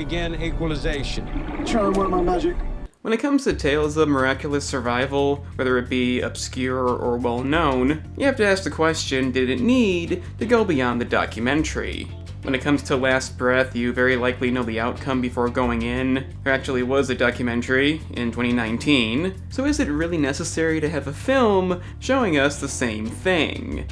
begin equalization. Try and work my magic. When it comes to tales of miraculous survival, whether it be obscure or well-known, you have to ask the question, did it need to go beyond the documentary? When it comes to Last Breath, you very likely know the outcome before going in. There actually was a documentary in 2019, so is it really necessary to have a film showing us the same thing?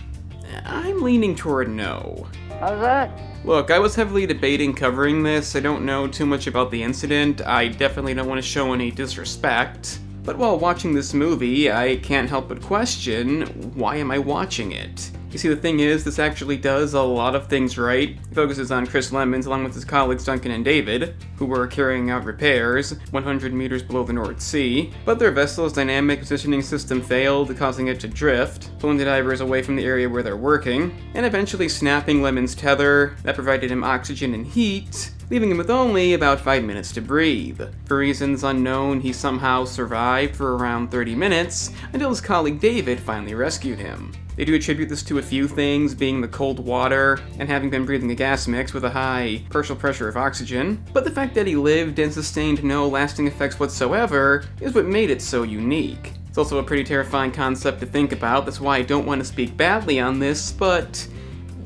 I'm leaning toward no. How's that? Look, I was heavily debating covering this. I don't know too much about the incident. I definitely don't want to show any disrespect. But while watching this movie, I can't help but question, why am I watching it? You see, the thing is, this actually does a lot of things right. It focuses on Chris Lemons along with his colleagues Duncan and David, who were carrying out repairs 100 meters below the North Sea, but their vessel's dynamic positioning system failed, causing it to drift, pulling the divers away from the area where they're working, and eventually snapping Lemons' tether that provided him oxygen and heat, leaving him with only about 5 minutes to breathe. For reasons unknown, he somehow survived for around 30 minutes, until his colleague David finally rescued him. They do attribute this to a few things, being the cold water, and having been breathing a gas mix with a high partial pressure of oxygen, but the fact that he lived and sustained no lasting effects whatsoever is what made it so unique. It's also a pretty terrifying concept to think about, that's why I don't want to speak badly on this, but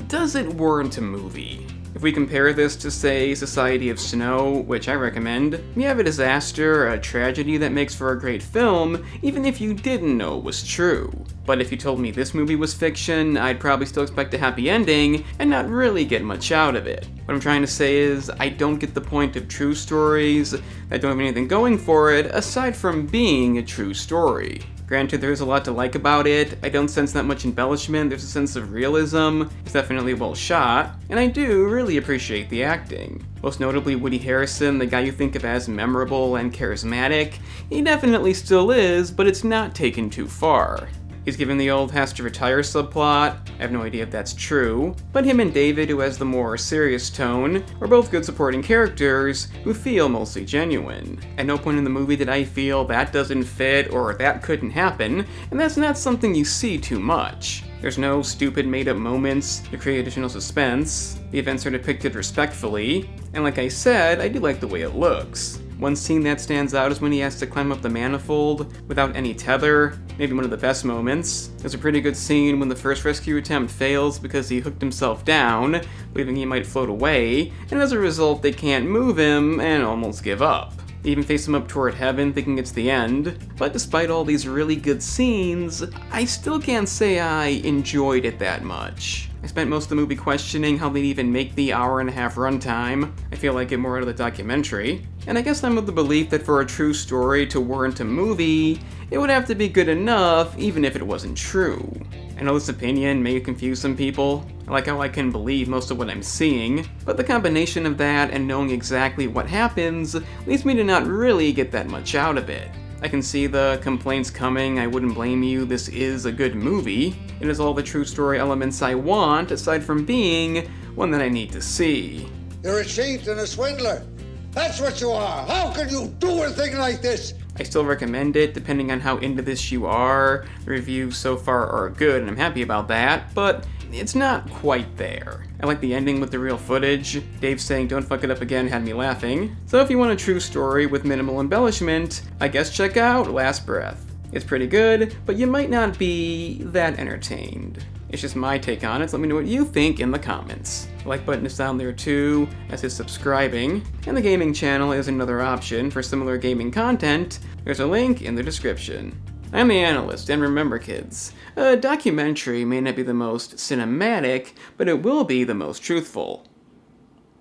does it warrant a movie? If we compare this to, say, Society of Snow, which I recommend, you have a disaster, a tragedy that makes for a great film, even if you didn't know it was true. But if you told me this movie was fiction, I'd probably still expect a happy ending, and not really get much out of it. What I'm trying to say is, I don't get the point of true stories that don't have anything going for it, aside from being a true story. Granted, there's a lot to like about it. I don't sense that much embellishment, there's a sense of realism, it's definitely well shot, and I do really appreciate the acting. Most notably Woody Harrelson, the guy you think of as memorable and charismatic. He definitely still is, but it's not taken too far. He's given the old has to retire subplot. I have no idea if that's true, but him and David, who has the more serious tone, are both good supporting characters who feel mostly genuine. At no point in the movie did I feel that doesn't fit or that couldn't happen, and that's not something you see too much. There's no stupid made-up moments to create additional suspense. The events are depicted respectfully, and like I said, I do like the way it looks. One scene that stands out is when he has to climb up the manifold without any tether, maybe one of the best moments. There's a pretty good scene when the first rescue attempt fails because he hooked himself down, believing he might float away, and as a result they can't move him and almost give up. They even face him up toward heaven, thinking it's the end. But despite all these really good scenes, I still can't say I enjoyed it that much. I spent most of the movie questioning how they'd even make the hour-and-a-half runtime. I feel like it more out of the documentary. And I guess I'm of the belief that for a true story to warrant a movie, it would have to be good enough, even if it wasn't true. I know this opinion may confuse some people. I like how I can believe most of what I'm seeing, but the combination of that and knowing exactly what happens leads me to not really get that much out of it. I can see the complaints coming, I wouldn't blame you, this is a good movie. It has all the true story elements I want, aside from being one that I need to see. You're a cheat and a swindler. That's what you are. How can you do a thing like this? I still recommend it, depending on how into this you are. The reviews so far are good, and I'm happy about that, but it's not quite there. I like the ending with the real footage. Dave saying don't fuck it up again had me laughing. So if you want a true story with minimal embellishment, I guess check out Last Breath. It's pretty good, but you might not be that entertained. It's just my take on it, so let me know what you think in the comments. The like button is down there too, as is subscribing, and the gaming channel is another option for similar gaming content. There's a link in the description. I'm the Analyst, and remember kids, a documentary may not be the most cinematic, but it will be the most truthful.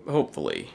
Hopefully.